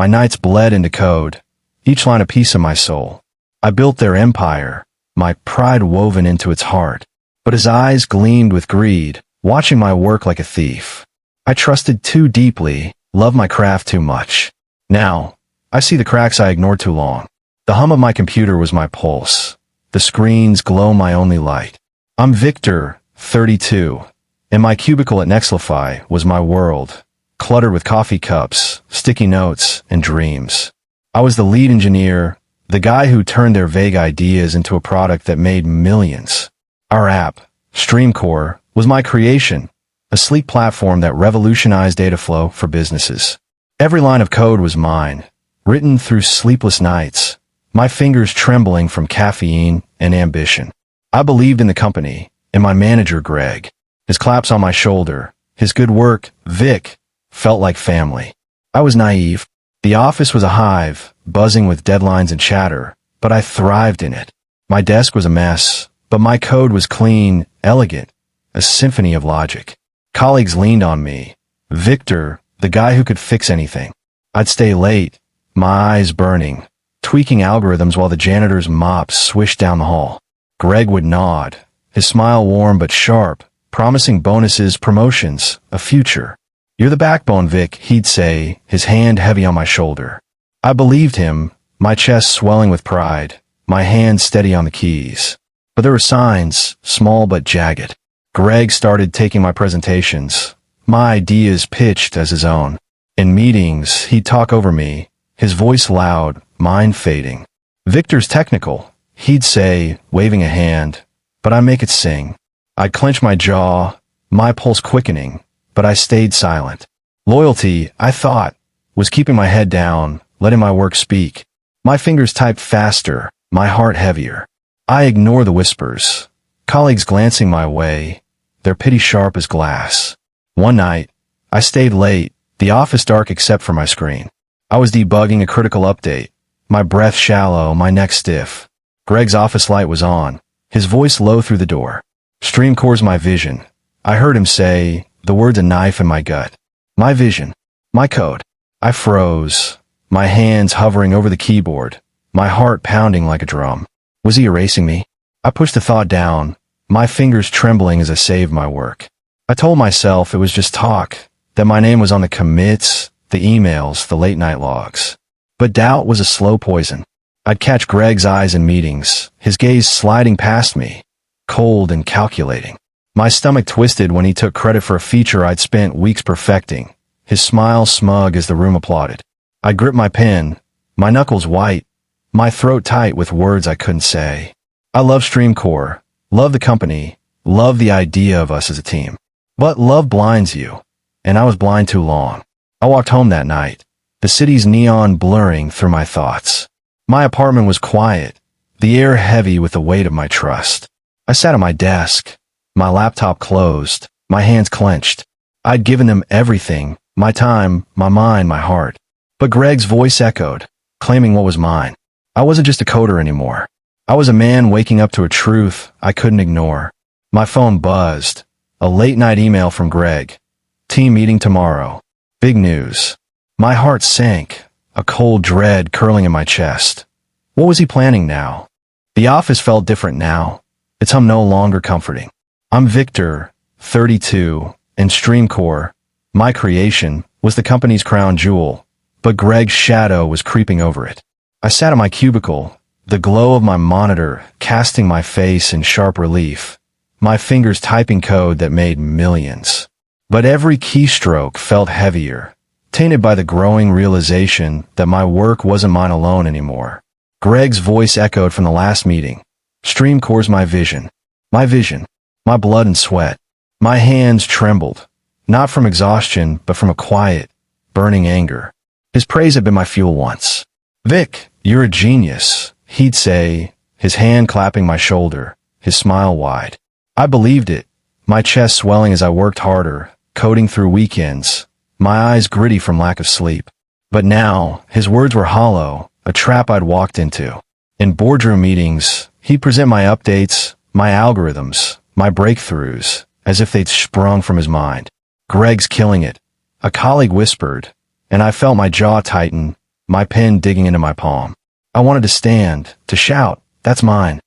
My nights bled into code, each line a piece of my soul. I built their empire, my pride woven into its heart. But his eyes gleamed with greed, watching my work like a thief. I trusted too deeply, loved my craft too much. Now, I see the cracks I ignored too long. The hum of my computer was my pulse. The screen's glow my only light. I'm Victor, 32, and my cubicle at Nexlify was my world, cluttered with coffee cups, sticky notes, and dreams. I was the lead engineer, the guy who turned their vague ideas into a product that made millions. Our app, StreamCore, was my creation, a sleek platform that revolutionized data flow for businesses. Every line of code was mine, written through sleepless nights, my fingers trembling from caffeine and ambition. I believed in the company, in my manager Greg. His claps on my shoulder, his good work, Vic, felt like family. I was naive. The office was a hive, buzzing with deadlines and chatter, but I thrived in it. My desk was a mess, but my code was clean, elegant, a symphony of logic. Colleagues leaned on me. Victor, the guy who could fix anything. I'd stay late, my eyes burning, tweaking algorithms while the janitor's mop swished down the hall. Greg would nod, his smile warm but sharp, promising bonuses, promotions, a future. You're the backbone, Vic, he'd say, his hand heavy on my shoulder. I believed him, my chest swelling with pride, my hand steady on the keys. But there were signs, small but jagged. Greg started taking my presentations, my ideas pitched as his own. In meetings, he'd talk over me, his voice loud, mine fading. Victor's technical, he'd say, waving a hand, but I make it sing. I'd clench my jaw, my pulse quickening, but I stayed silent. Loyalty, I thought, was keeping my head down, letting my work speak. My fingers typed faster, my heart heavier. I ignore the whispers, colleagues glancing my way, their pity sharp as glass. One night, I stayed late, the office dark except for my screen. I was debugging a critical update, my breath shallow, my neck stiff. Greg's office light was on, his voice low through the door. StreamCore's my vision. I heard him say, the words a knife in my gut. My vision. My code. I froze, my hands hovering over the keyboard, my heart pounding like a drum. Was he erasing me? I pushed the thought down, my fingers trembling as I saved my work. I told myself it was just talk, that my name was on the commits, the emails, the late-night logs. But doubt was a slow poison. I'd catch Greg's eyes in meetings, his gaze sliding past me, cold and calculating. My stomach twisted when he took credit for a feature I'd spent weeks perfecting, his smile smug as the room applauded. I gripped my pen, my knuckles white, my throat tight with words I couldn't say. I love StreamCore, love the company, love the idea of us as a team. But love blinds you, and I was blind too long. I walked home that night, the city's neon blurring through my thoughts. My apartment was quiet, the air heavy with the weight of my trust. I sat at my desk, my laptop closed, my hands clenched. I'd given them everything, my time, my mind, my heart. But Greg's voice echoed, claiming what was mine. I wasn't just a coder anymore. I was a man waking up to a truth I couldn't ignore. My phone buzzed. A late-night email from Greg. Team meeting tomorrow. Big news. My heart sank, a cold dread curling in my chest. What was he planning now? The office felt different now. Its hum no longer comforting. I'm Victor, 32, and StreamCore, my creation, was the company's crown jewel, but Greg's shadow was creeping over it. I sat in my cubicle, the glow of my monitor casting my face in sharp relief, my fingers typing code that made millions. But every keystroke felt heavier, tainted by the growing realization that my work wasn't mine alone anymore. Greg's voice echoed from the last meeting. StreamCore's my vision. My vision. My blood and sweat. My hands trembled, not from exhaustion, but from a quiet, burning anger. His praise had been my fuel once. Vic, you're a genius, he'd say, his hand clapping my shoulder, his smile wide. I believed it, my chest swelling as I worked harder, coding through weekends, my eyes gritty from lack of sleep. But now, his words were hollow, a trap I'd walked into. In boardroom meetings, he'd present my updates, my algorithms, my breakthroughs, as if they'd sprung from his mind. Greg's killing it, a colleague whispered, and I felt my jaw tighten, my pen digging into my palm. I wanted to stand, to shout, "That's mine."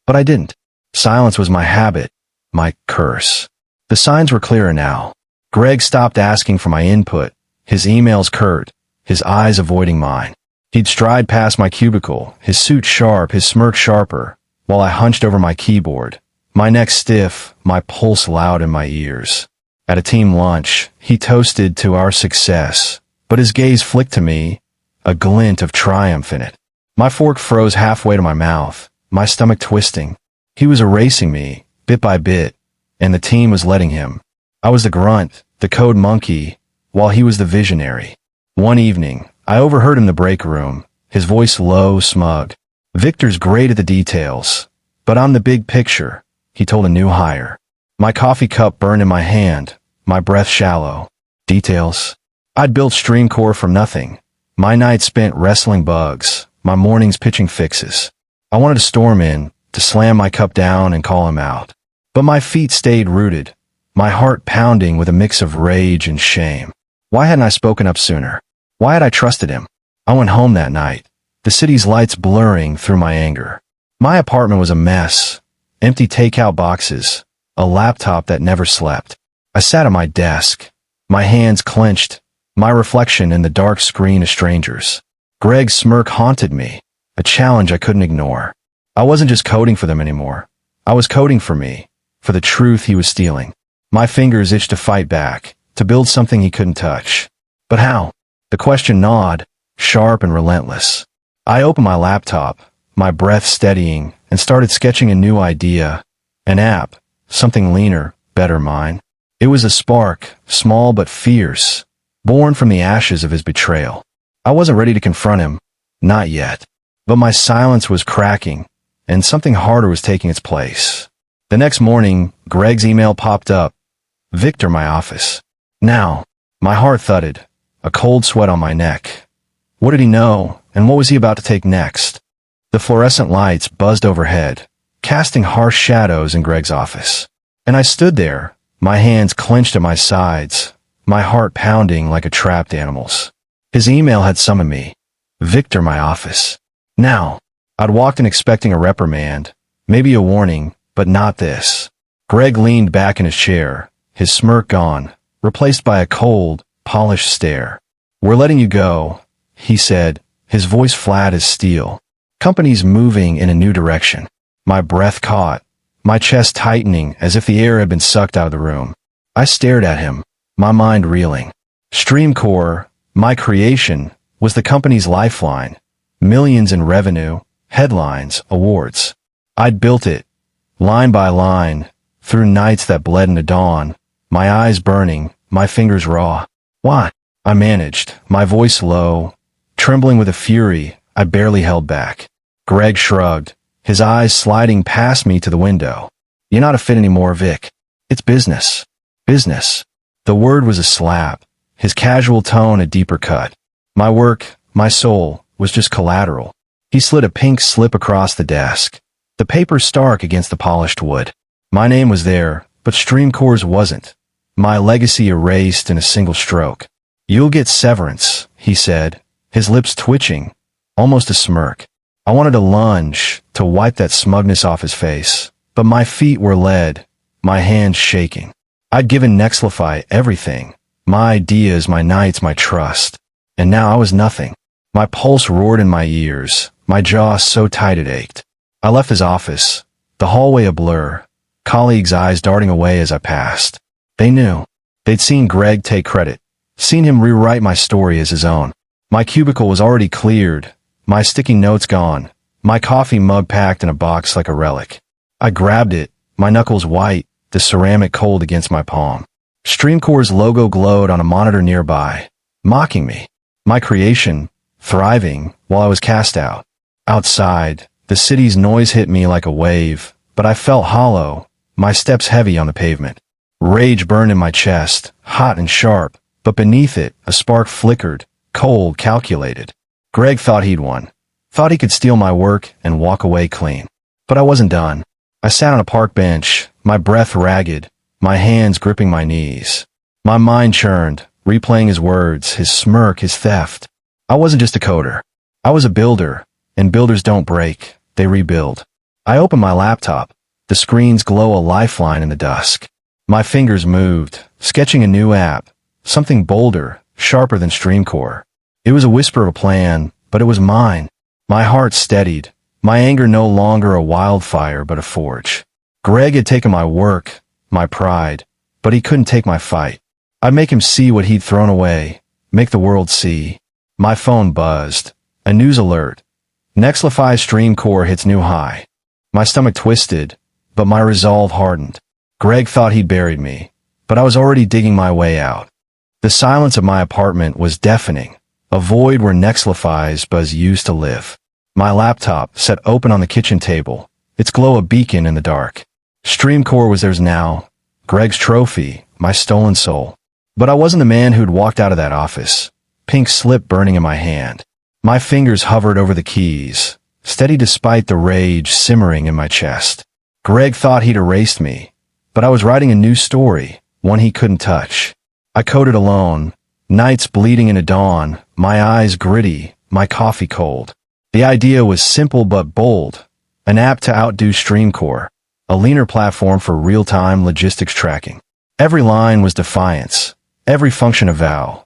But I didn't. Silence was my habit, my curse. The signs were clearer now. Greg stopped asking for my input, his emails curt, his eyes avoiding mine. He'd stride past my cubicle, his suit sharp, his smirk sharper, while I hunched over my keyboard, my neck stiff, my pulse loud in my ears. At a team lunch, he toasted to our success, but his gaze flicked to me, a glint of triumph in it. My fork froze halfway to my mouth, my stomach twisting. He was erasing me, bit by bit, and the team was letting him. I was the grunt, the code monkey, while he was the visionary. One evening, I overheard him in the break room, his voice low, smug. "Victor's great at the details, but I'm the big picture," he told a new hire. My coffee cup burned in my hand, my breath shallow. Details? I'd built StreamCore from nothing. My nights spent wrestling bugs, my mornings pitching fixes. I wanted to storm in, to slam my cup down and call him out. But my feet stayed rooted, my heart pounding with a mix of rage and shame. Why hadn't I spoken up sooner? Why had I trusted him? I went home that night, the city's lights blurring through my anger. My apartment was a mess, empty takeout boxes, a laptop that never slept. I sat at my desk, my hands clenched, my reflection in the dark screen of strangers. Greg's smirk haunted me, a challenge I couldn't ignore. I wasn't just coding for them anymore. I was coding for me, for the truth he was stealing. My fingers itched to fight back, to build something he couldn't touch. But how? The question gnawed, sharp and relentless. I opened my laptop, my breath steadying, and started sketching a new idea. An app, something leaner, better mine. It was a spark, small but fierce, born from the ashes of his betrayal. I wasn't ready to confront him, not yet. But my silence was cracking, and something harder was taking its place. The next morning, Greg's email popped up. "Victor, my office." Now, my heart thudded, a cold sweat on my neck. What did he know, and what was he about to take next? The fluorescent lights buzzed overhead, casting harsh shadows in Greg's office. And I stood there, my hands clenched at my sides, my heart pounding like a trapped animal's. His email had summoned me. Victor, my office. Now, I'd walked in expecting a reprimand, maybe a warning, but not this. Greg leaned back in his chair, his smirk gone, replaced by a cold, polished stare. "We're letting you go," he said, his voice flat as steel. "Company's moving in a new direction." My breath caught, my chest tightening as if the air had been sucked out of the room. I stared at him, my mind reeling. StreamCore, my creation, was the company's lifeline. Millions in revenue, headlines, awards. I'd built it, line by line, through nights that bled into dawn, my eyes burning, my fingers raw. "Why?" I managed, my voice low, trembling with a fury I barely held back. Greg shrugged, his eyes sliding past me to the window. "You're not a fit anymore, Vic. It's business. Business." The word was a slap, his casual tone a deeper cut. My work, my soul, was just collateral. He slid a pink slip across the desk, the paper stark against the polished wood. My name was there, but StreamCore's wasn't. My legacy erased in a single stroke. "You'll get severance," he said, his lips twitching, almost a smirk. I wanted to lunge, to wipe that smugness off his face, but my feet were lead, my hands shaking. I'd given Nexlify everything, my ideas, my nights, my trust. And now I was nothing. My pulse roared in my ears, my jaw so tight it ached. I left his office, the hallway a blur, colleagues' eyes darting away as I passed. They knew. They'd seen Greg take credit, seen him rewrite my story as his own. My cubicle was already cleared, my sticky notes gone, my coffee mug packed in a box like a relic. I grabbed it, my knuckles white, the ceramic cold against my palm. StreamCore's logo glowed on a monitor nearby, mocking me. My creation, thriving, while I was cast out. Outside, the city's noise hit me like a wave, but I felt hollow, my steps heavy on the pavement. Rage burned in my chest, hot and sharp, but beneath it, a spark flickered, cold, calculated. Greg thought he'd won, thought he could steal my work and walk away clean. But I wasn't done. I sat on a park bench, my breath ragged, my hands gripping my knees. My mind churned, replaying his words, his smirk, his theft. I wasn't just a coder. I was a builder, and builders don't break, they rebuild. I opened my laptop. The screens glow a lifeline in the dusk. My fingers moved, sketching a new app, something bolder, sharper than StreamCore. It was a whisper of a plan, but it was mine. My heart steadied, my anger no longer a wildfire but a forge. Greg had taken my work, my pride, but he couldn't take my fight. I'd make him see what he'd thrown away, make the world see. My phone buzzed. A news alert. Nexlify's StreamCore hits new high. My stomach twisted, but my resolve hardened. Greg thought he'd buried me, but I was already digging my way out. The silence of my apartment was deafening, a void where Nexlify's buzz used to live. My laptop sat open on the kitchen table, its glow a beacon in the dark. StreamCore was theirs now, Greg's trophy, my stolen soul. But I wasn't the man who'd walked out of that office, pink slip burning in my hand. My fingers hovered over the keys, steady despite the rage simmering in my chest. Greg thought he'd erased me, but I was writing a new story, one he couldn't touch. I coded alone, nights bleeding into dawn, my eyes gritty, my coffee cold. The idea was simple but bold, an app to outdo StreamCore, a leaner platform for real-time logistics tracking. Every line was defiance, every function a vow.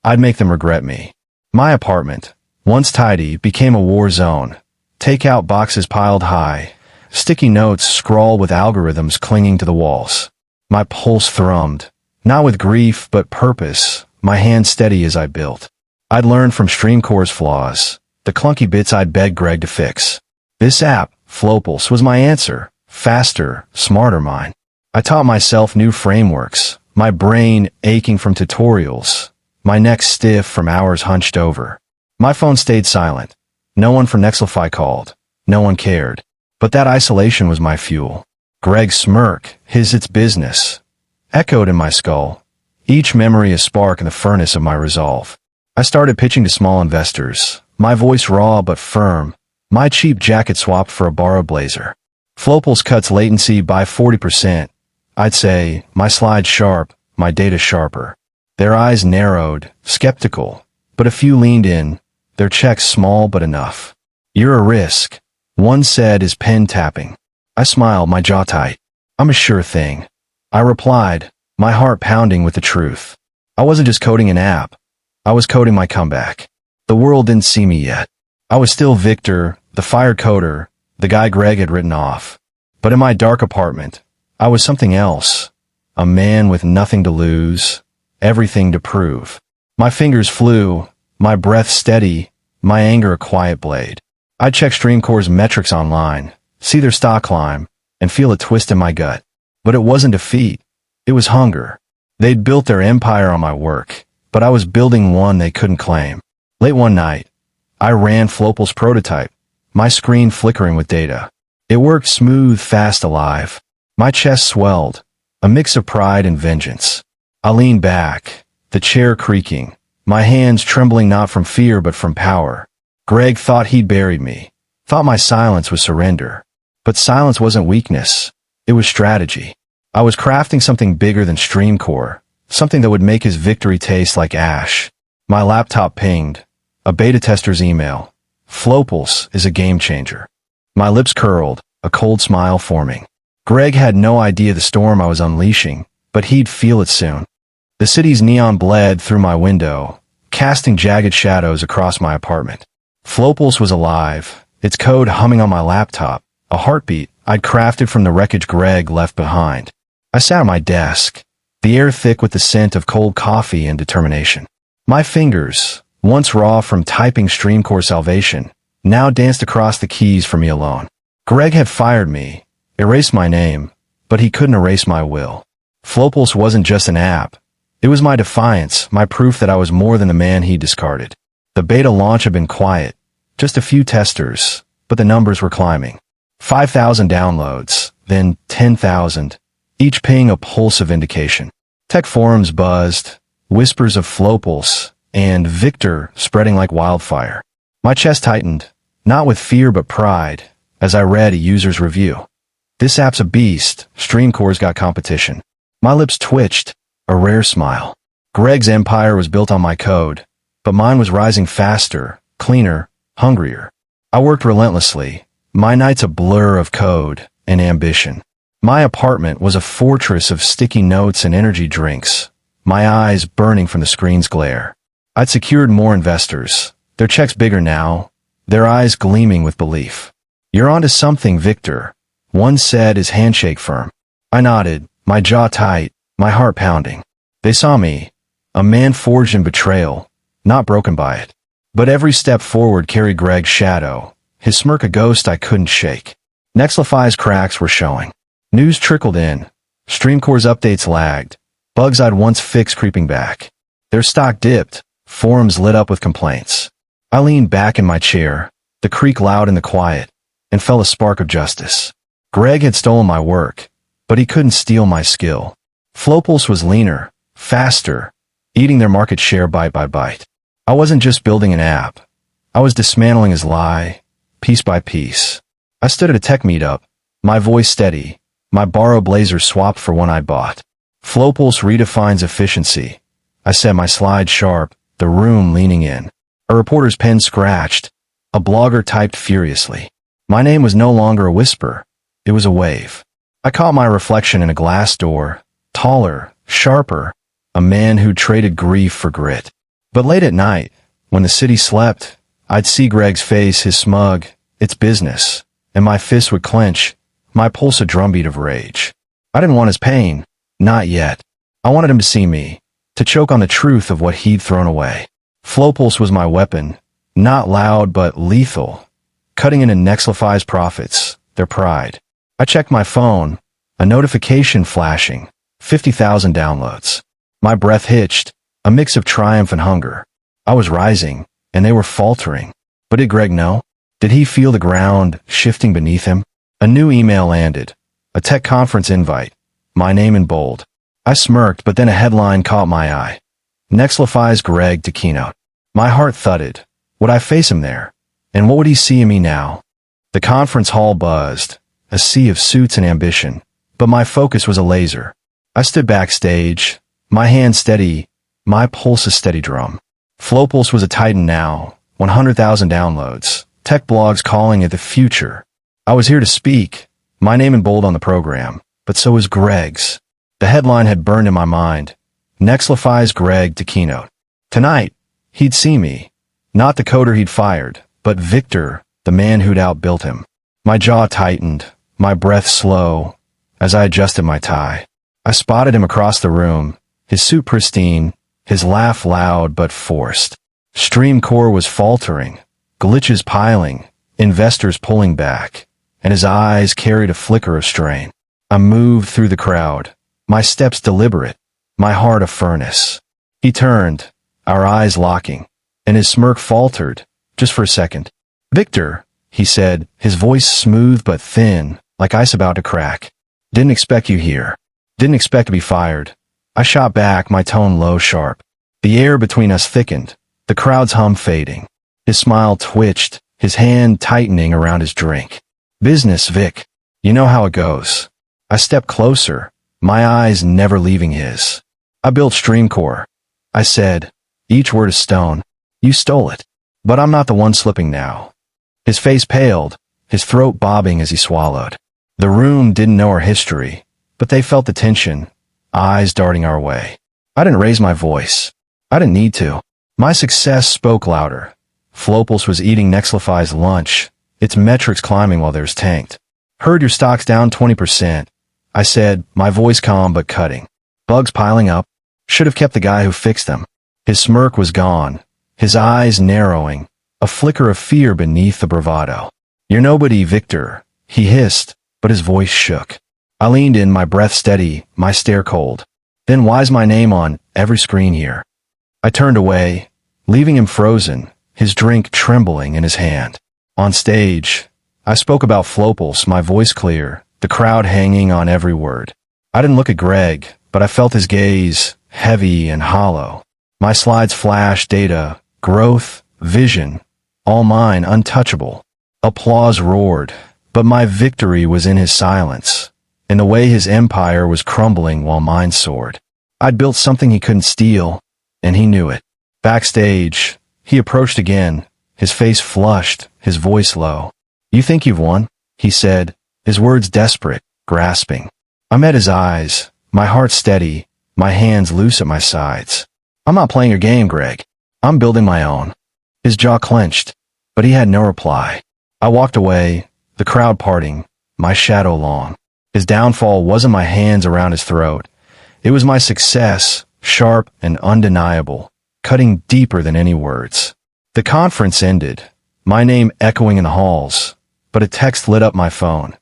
I'd make them regret me. My apartment, once tidy, became a war zone. Takeout boxes piled high, sticky notes scrawled with algorithms clinging to the walls. My pulse thrummed, not with grief but purpose, my hand steady as I built. I'd learned from StreamCore's flaws, the clunky bits I'd begged Greg to fix. This app, Flopulse, was my answer, faster, smarter mine. I taught myself new frameworks, my brain aching from tutorials, my neck stiff from hours hunched over. My phone stayed silent. No one from Nexlify called. No one cared. But that isolation was my fuel. Greg's smirk, his "it's business," echoed in my skull, each memory a spark in the furnace of my resolve. I started pitching to small investors, my voice raw but firm, my cheap jacket swapped for a borrowed blazer. Flopulse cuts latency by 40%. I'd say, my slides sharp, my data sharper. Their eyes narrowed, skeptical, but a few leaned in, their checks small but enough. "You're a risk," one said, his pen tapping. I smiled, my jaw tight. "I'm a sure thing," I replied, my heart pounding with the truth. I wasn't just coding an app. I was coding my comeback. The world didn't see me yet. I was still Victor, the fired coder, the guy Greg had written off. But in my dark apartment, I was something else. A man with nothing to lose, everything to prove. My fingers flew, my breath steady, my anger a quiet blade. I'd check StreamCore's metrics online, see their stock climb, and feel a twist in my gut. But it wasn't defeat. It was hunger. They'd built their empire on my work, but I was building one they couldn't claim. Late one night, I ran Flopul's prototype, my screen flickering with data. It worked smooth, fast, alive. My chest swelled, a mix of pride and vengeance. I leaned back, the chair creaking, my hands trembling not from fear but from power. Greg thought he'd buried me, thought my silence was surrender. But silence wasn't weakness, it was strategy. I was crafting something bigger than StreamCore, something that would make his victory taste like ash. My laptop pinged, a beta tester's email. Flopulse is a game changer. My lips curled, a cold smile forming. Greg had no idea the storm I was unleashing, but he'd feel it soon. The city's neon bled through my window, casting jagged shadows across my apartment. Flopulse was alive, its code humming on my laptop, a heartbeat I'd crafted from the wreckage Greg left behind. I sat at my desk, the air thick with the scent of cold coffee and determination. My fingers, once raw from typing StreamCore salvation, now danced across the keys for me alone. Greg had fired me, erased my name, but he couldn't erase my will. Flopulse wasn't just an app. It was my defiance, my proof that I was more than the man he discarded. The beta launch had been quiet, just a few testers, but the numbers were climbing. 5,000 downloads, then 10,000, each ping a pulse of indication. Tech forums buzzed, whispers of Flopulse and Victor spreading like wildfire. My chest tightened, not with fear but pride, as I read a user's review. "This app's a beast, StreamCore's got competition." My lips twitched, a rare smile. Greg's empire was built on my code, but mine was rising faster, cleaner, hungrier. I worked relentlessly, my nights a blur of code and ambition. My apartment was a fortress of sticky notes and energy drinks, my eyes burning from the screen's glare. I'd secured more investors, their checks bigger now, their eyes gleaming with belief. "You're onto something, Victor," one said, his handshake firm. I nodded, my jaw tight, my heart pounding. They saw me, a man forged in betrayal, not broken by it. But every step forward carried Greg's shadow, his smirk a ghost I couldn't shake. Nexlify's cracks were showing. News trickled in. Streamcore's updates lagged. Bugs I'd once fixed creeping back. Their stock dipped. Forums lit up with complaints. I leaned back in my chair, the creak loud in the quiet, and felt a spark of justice. Greg had stolen my work, but he couldn't steal my skill. Flowpulse was leaner, faster, eating their market share bite by bite. I wasn't just building an app. I was dismantling his lie, piece by piece. I stood at a tech meetup, my voice steady, my borrowed blazer swapped for one I bought. Flowpulse redefines efficiency. I said, my slide sharp, the room leaning in. A reporter's pen scratched. A blogger typed furiously. My name was no longer a whisper. It was a wave. I caught my reflection in a glass door, taller, sharper, a man who traded grief for grit. But late at night, when the city slept, I'd see Greg's face, his smug, it's business, and my fists would clench, my pulse a drumbeat of rage. I didn't want his pain, not yet. I wanted him to see me, to choke on the truth of what he'd thrown away. Flowpulse was my weapon, not loud but lethal, cutting into Nexlify's profits, their pride. I checked my phone, a notification flashing, 50,000 downloads. My breath hitched, a mix of triumph and hunger. I was rising, and they were faltering. But did Greg know? Did he feel the ground shifting beneath him? A new email landed, a tech conference invite, my name in bold. I smirked, but then a headline caught my eye. Nexlify's Greg to keynote. My heart thudded. Would I face him there? And what would he see in me now? The conference hall buzzed, a sea of suits and ambition, but my focus was a laser. I stood backstage, my hand steady, my pulse a steady drum. Flowpulse was a titan now, 100,000 downloads, tech blogs calling it the future. I was here to speak, my name in bold on the program, but so was Greg's. The headline had burned in my mind. Nexlify's Greg to keynote. Tonight, he'd see me. Not the coder he'd fired, but Victor, the man who'd outbuilt him. My jaw tightened, my breath slow, as I adjusted my tie. I spotted him across the room, his suit pristine, his laugh loud but forced. Streamcore was faltering, glitches piling, investors pulling back, and his eyes carried a flicker of strain. I moved through the crowd, my steps deliberate, my heart a furnace. He turned, our eyes locking, and his smirk faltered, just for a second. "Victor," he said, his voice smooth but thin, like ice about to crack. "Didn't expect you here. Didn't expect to be fired." I shot back, my tone low, sharp. The air between us thickened, the crowd's hum fading. His smile twitched, his hand tightening around his drink. "Business, Vic. You know how it goes." I stepped closer, my eyes never leaving his. "I built Streamcore," I said, each word a stone. "You stole it. But I'm not the one slipping now." His face paled, his throat bobbing as he swallowed. The room didn't know our history, but they felt the tension, eyes darting our way. I didn't raise my voice. I didn't need to. My success spoke louder. Flowpulse was eating Nexlify's lunch, its metrics climbing while theirs tanked. "Heard your stock's down 20%. I said, my voice calm but cutting. "Bugs piling up. Should have kept the guy who fixed them." His smirk was gone, his eyes narrowing, a flicker of fear beneath the bravado. "You're nobody, Victor," he hissed, but his voice shook. I leaned in, my breath steady, my stare cold. "Then why's my name on every screen here?" I turned away, leaving him frozen, his drink trembling in his hand. On stage, I spoke about Flowpulse, my voice clear, the crowd hanging on every word. I didn't look at Greg, but I felt his gaze, heavy and hollow. My slides flashed data, growth, vision, all mine, untouchable. Applause roared, but my victory was in his silence, in the way his empire was crumbling while mine soared. I'd built something he couldn't steal, and he knew it. Backstage, he approached again, his face flushed, his voice low. "You think you've won?" he said, his words desperate, grasping. I met his eyes, my heart steady, my hands loose at my sides. "I'm not playing your game, Greg. I'm building my own." His jaw clenched, but he had no reply. I walked away, the crowd parting, my shadow long. His downfall wasn't my hands around his throat. It was my success, sharp and undeniable, cutting deeper than any words. The conference ended, my name echoing in the halls, but a text lit up my phone.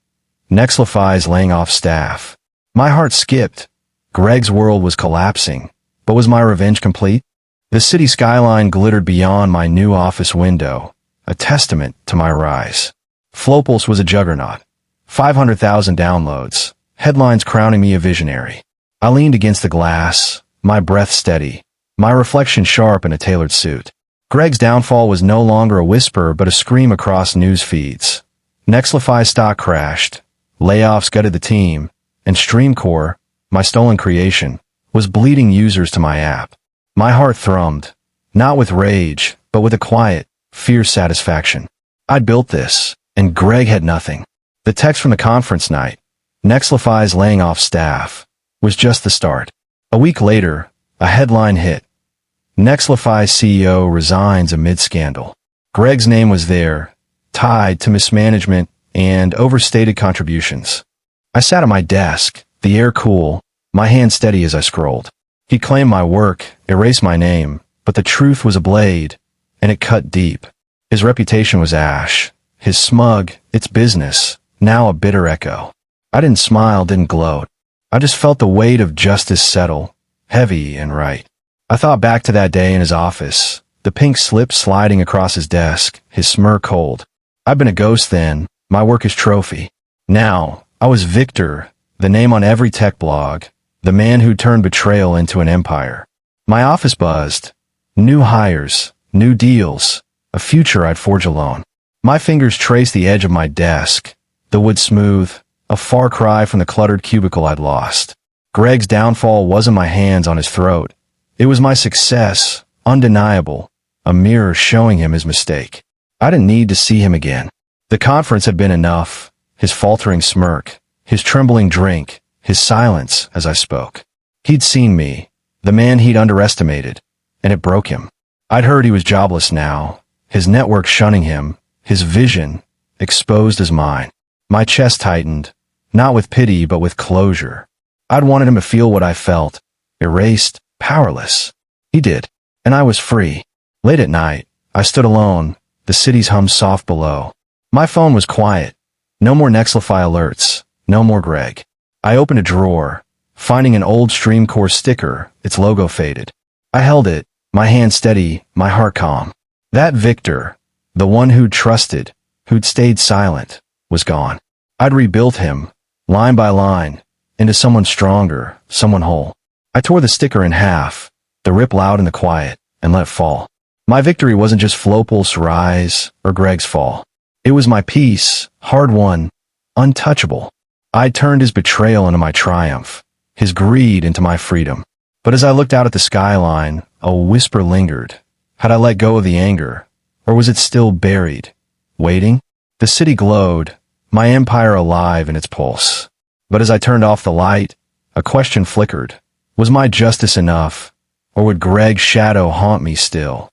Nexlify's laying off staff. My heart skipped. Greg's world was collapsing, but was my revenge complete? The city skyline glittered beyond my new office window, a testament to my rise. Flopulse was a juggernaut. 500,000 downloads, headlines crowning me a visionary. I leaned against the glass, my breath steady, my reflection sharp in a tailored suit. Greg's downfall was no longer a whisper but a scream across news feeds. Nexlify stock crashed, layoffs gutted the team, and StreamCore, my stolen creation, was bleeding users to my app. My heart thrummed, not with rage, but with a quiet, fierce satisfaction. I'd built this, and Greg had nothing. The text from the conference night, Nexlify's laying off staff, was just the start. A week later, a headline hit. Nexlify CEO resigns amid scandal. Greg's name was there, tied to mismanagement and overstated contributions. I sat at my desk, the air cool, my hand steady as I scrolled. He claimed my work, erased my name, but the truth was a blade, and it cut deep. His reputation was ash, his smug, it's business, now a bitter echo. I didn't smile, didn't gloat. I just felt the weight of justice settle, heavy and right. I thought back to that day in his office, the pink slip sliding across his desk, his smirk cold. I'd been a ghost then, my work is trophy. Now, I was Victor, the name on every tech blog, the man who turned betrayal into an empire. My office buzzed. New hires, new deals, a future I'd forge alone. My fingers traced the edge of my desk, the wood smooth, a far cry from the cluttered cubicle I'd lost. Greg's downfall wasn't my hands on his throat. It was my success, undeniable, a mirror showing him his mistake. I didn't need to see him again. The conference had been enough, his faltering smirk, his trembling drink, his silence as I spoke. He'd seen me, the man he'd underestimated, and it broke him. I'd heard he was jobless now, his network shunning him, his vision exposed as mine. My chest tightened, not with pity but with closure. I'd wanted him to feel what I felt, erased, powerless. He did, and I was free. Late at night, I stood alone, the city's hum soft below. My phone was quiet. No more Nexlify alerts, no more Greg. I opened a drawer, finding an old StreamCore sticker, its logo faded. I held it, my hand steady, my heart calm. That Victor, the one who'd trusted, who'd stayed silent, was gone. I'd rebuilt him, line by line, into someone stronger, someone whole. I tore the sticker in half, the rip loud in the quiet, and let it fall. My victory wasn't just Flopul's rise or Greg's fall. It was my peace, hard-won, untouchable. I turned his betrayal into my triumph, his greed into my freedom. But as I looked out at the skyline, a whisper lingered. Had I let go of the anger, or was it still buried, waiting? The city glowed, my empire alive in its pulse. But as I turned off the light, a question flickered. Was my justice enough, or would Greg's shadow haunt me still?